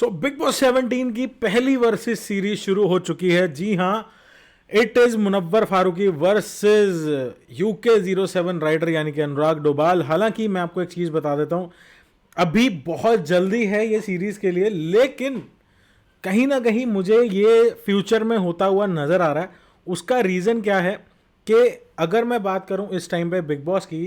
So big boss 17 की पहली versus series शुरू हो चुकी है। जी हाँ, it is Munawar Faruqui versus UK07 rider यानी कि अनुराग डोभाल। हालांकि मैं आपको एक चीज बता देता हूं, अभी बहुत जल्दी है ये सीरीज के लिए, लेकिन कहीं ना कहीं मुझे ये फ्यूचर में होता हुआ नजर आ रहा है। उसका रीजन क्या है कि अगर मैं बात करूं इस टाइम पे बिग बॉस की,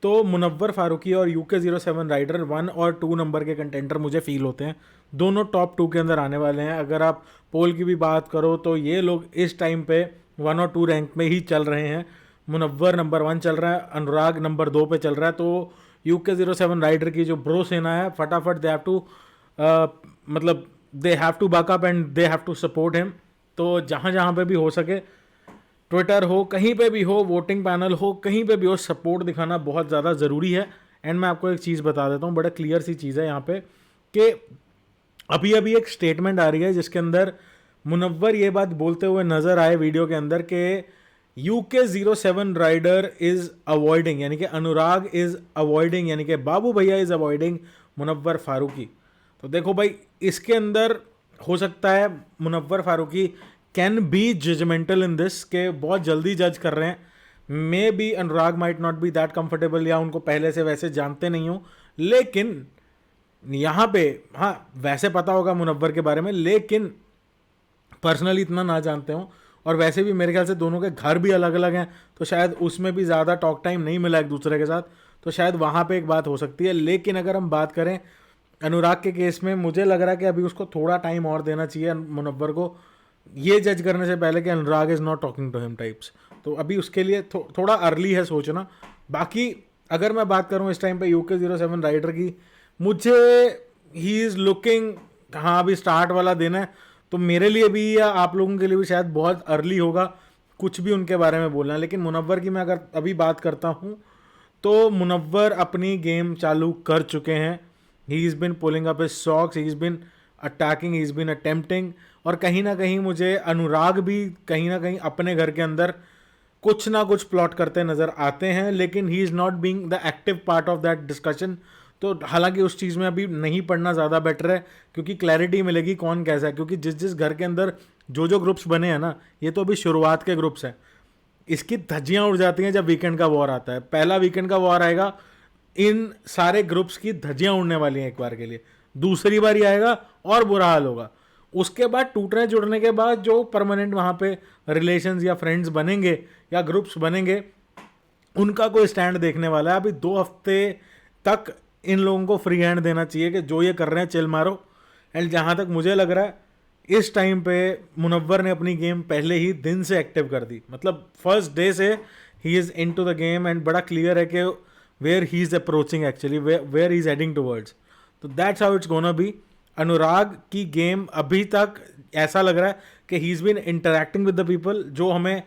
तो मुनव्वर फारूकी और UK07 राइडर 1 और 2 नंबर के कंटेंटर मुझे फील होते हैं। दोनों टॉप 2 के अंदर आने वाले हैं। अगर आप पोल की भी बात करो तो ये लोग इस टाइम पे 1 और 2 रैंक में ही चल रहे हैं। मुनव्वर नंबर 1 चल रहा है, अनुराग नंबर 2 पे चल रहा है। तो UK07 राइडर की जो ब्रो सेना है, फटाफट दे हैव टू मतलब they have to back up and they have to support him. तो जहाँ जहाँ पे भी हो सके, ट्विटर हो, कहीं पे भी हो, वोटिंग पैनल हो, कहीं पे भी हो, सपोर्ट दिखाना बहुत ज़्यादा ज़रूरी है। एंड मैं आपको एक चीज़ बता देता हूँ, बड़ा क्लियर सी चीज़ है यहाँ पे कि अभी अभी एक स्टेटमेंट आ रही है जिसके अंदर मुनव्वर ये बात बोलते हुए नजर आए वीडियो के अंदर कि UK07 राइडर इज अवॉइडिंग, यानी कि अनुराग इज अवॉइडिंग, यानी कि बाबू भैया इज अवॉइडिंग मुनव्वर फारूकी। तो देखो भाई, इसके अंदर हो सकता है Munawar Faruqui can be judgmental in this, के बहुत जल्दी जज कर रहे हैं। May be Anurag might not be that comfortable, या उनको पहले से वैसे जानते नहीं हो। लेकिन यहाँ पे हाँ, वैसे पता होगा मुनव्वर के बारे में, लेकिन पर्सनली इतना ना जानते हो। और वैसे भी मेरे ख्याल से दोनों के घर भी अलग अलग हैं, तो शायद उसमें भी ज़्यादा टॉक टाइम नहीं मिला एक दूसरे के साथ, तो शायद वहाँ पे एक बात हो सकती है। लेकिन अगर हम बात करें अनुराग के केस में, मुझे लग रहा है कि अभी उसको थोड़ा टाइम और देना चाहिए मुनव्वर को, ये जज करने से पहले कि Anurag is not talking to him types. तो अभी उसके लिए थोड़ा अर्ली है सोचना। बाकी अगर मैं बात करूँ इस टाइम पे UK07 राइडर की, मुझे ही इज़ लुकिंग, हाँ अभी स्टार्ट वाला दिन है, तो मेरे लिए भी या आप लोगों के लिए भी शायद बहुत अर्ली होगा कुछ भी उनके बारे में बोलना। लेकिन मुनव्वर की मैं अगर अभी बात करता हूँ, तो मुनव्वर अपनी गेम चालू कर चुके हैं। He is been pulling up his socks, he is been attacking, he is been attempting. और कहीं ना कहीं मुझे अनुराग भी कहीं ना कहीं अपने घर के अंदर कुछ ना कुछ प्लॉट करते नजर आते हैं, लेकिन he is not being the active part of that discussion. तो हालांकि उस चीज़ में अभी नहीं पढ़ना ज़्यादा बेटर है, क्योंकि क्लैरिटी मिलेगी कौन कैसा है। क्योंकि जिस जिस घर के अंदर जो जो ग्रुप्स बने हैं ना, ये तो अभी शुरुआत के ग्रुप्स हैं। इसकी धज्जियां उड़ जाती हैं जब वीकेंड का वॉर आता है। पहला वीकेंड का वॉर आएगा, इन सारे ग्रुप्स की धज्जियां उड़ने वाली हैं एक बार के लिए। दूसरी बार ही आएगा और बुरा हाल होगा। उसके बाद टूटने जुड़ने के बाद जो परमानेंट वहाँ पे रिलेशंस या फ्रेंड्स बनेंगे या ग्रुप्स बनेंगे, उनका कोई स्टैंड देखने वाला है। अभी 2 हफ्ते तक इन लोगों को फ्री हैंड देना चाहिए कि जो ये कर रहे हैं चिल मारो। एंड जहाँ तक मुझे लग रहा है, इस टाइम पे मुनव्वर ने अपनी गेम पहले ही दिन से एक्टिव कर दी, मतलब फर्स्ट डे से ही is into the game. And बड़ा क्लियर है कि where he is approaching actually, where he is heading towards. तो that's how it's gonna be. Anurag की गेम अभी तक ऐसा लग रहा है कि he is been interacting with the people, जो हमें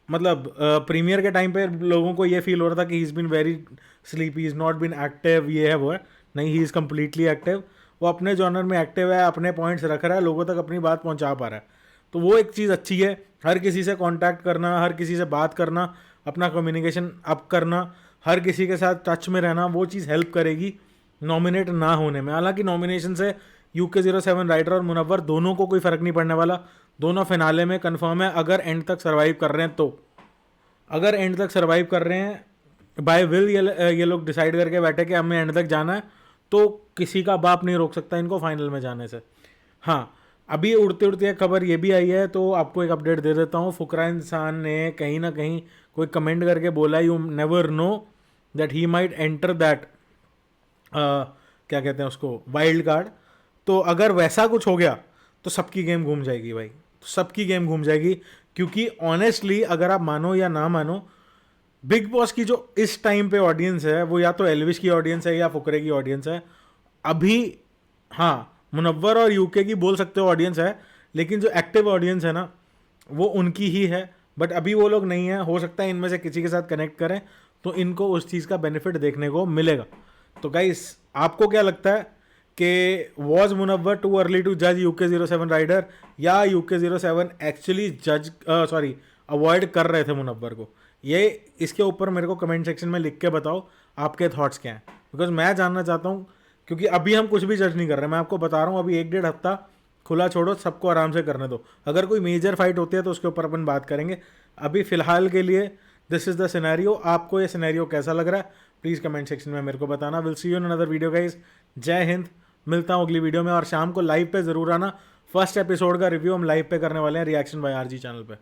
मतलब प्रीमियर के टाइम पे लोगों को ये फील हो रहा था कि he is been very sleepy, is not been active, ये है वो है। नहीं, ही इज़ कम्प्लीटली एक्टिव। वो अपने जॉनर में एक्टिव है, अपने पॉइंट्स रख रहा है, लोगों तक अपनी बात पहुंचा पा रहा है। तो वो एक चीज़ अच्छी है। हर किसी से कांटेक्ट करना, हर किसी से बात करना, अपना कम्युनिकेशन अप करना, हर किसी के साथ टच में रहना, वो चीज़ हेल्प करेगी नॉमिनेट ना होने में। हालांकि नॉमिनेशन से UK07 राइडर और मुनव्वर दोनों को कोई फ़र्क नहीं पड़ने वाला। दोनों फिनाले में कन्फर्म है, अगर एंड तक सर्वाइव कर रहे हैं तो। अगर एंड तक सर्वाइव कर रहे हैं बाय विल, ये लोग डिसाइड करके बैठे कि हमें एंड तक जाना है, तो किसी का बाप नहीं रोक सकता इनको फाइनल में जाने से। हाँ, अभी उड़ते उड़ते एक खबर ये भी आई है, तो आपको एक अपडेट दे देता हूँ। फुकरा इंसान ने कहीं ना कहीं कोई कमेंट करके बोला, you never know that he might enter that, क्या कहते हैं उसको, वाइल्ड कार्ड। तो अगर वैसा कुछ हो गया तो सबकी गेम घूम जाएगी भाई, तो सबकी गेम घूम जाएगी। क्योंकि ऑनेस्टली अगर आप मानो या ना मानो, बिग बॉस की जो इस टाइम पे ऑडियंस है, वो या तो एलविश की ऑडियंस है या फुकरे की ऑडियंस है अभी। हाँ, मुनव्वर और UK की बोल सकते हो ऑडियंस है, लेकिन जो एक्टिव ऑडियंस है ना, वो उनकी ही है। बट अभी वो लोग नहीं है। हो सकता है इनमें से किसी के साथ कनेक्ट करें तो इनको उस चीज़ का बेनिफिट देखने को मिलेगा। तो गाइस, आपको क्या लगता है कि was Munawar too early to जज UK07 राइडर, या UK07 एक्चुअली जज अवॉइड कर रहे थे मुनव्वर को? ये इसके ऊपर मेरे को कमेंट सेक्शन में लिख के बताओ आपके थॉट्स क्या हैं, बिकॉज मैं जानना चाहता हूँ क्योंकि अभी हम कुछ भी जज नहीं कर रहे, मैं आपको बता रहा हूँ, अभी 1-1.5 हफ्ता खुला छोड़ो, सबको आराम से करने दो। अगर कोई मेजर फाइट होती है तो उसके ऊपर अपन बात करेंगे। अभी फिलहाल के लिए दिस इज द सिनेरियो। आपको ये सिनेरियो कैसा लग रहा है प्लीज़ कमेंट सेक्शन में मेरे को बताना। Will see you in another video guys. जय हिंद, मिलता हूँ अगली वीडियो में। और शाम को लाइव पे ज़रूर आना, फर्स्ट एपिसोड का रिव्यू हम लाइव पे करने वाले हैं रिएक्शन बाय आरजी चैनल पे।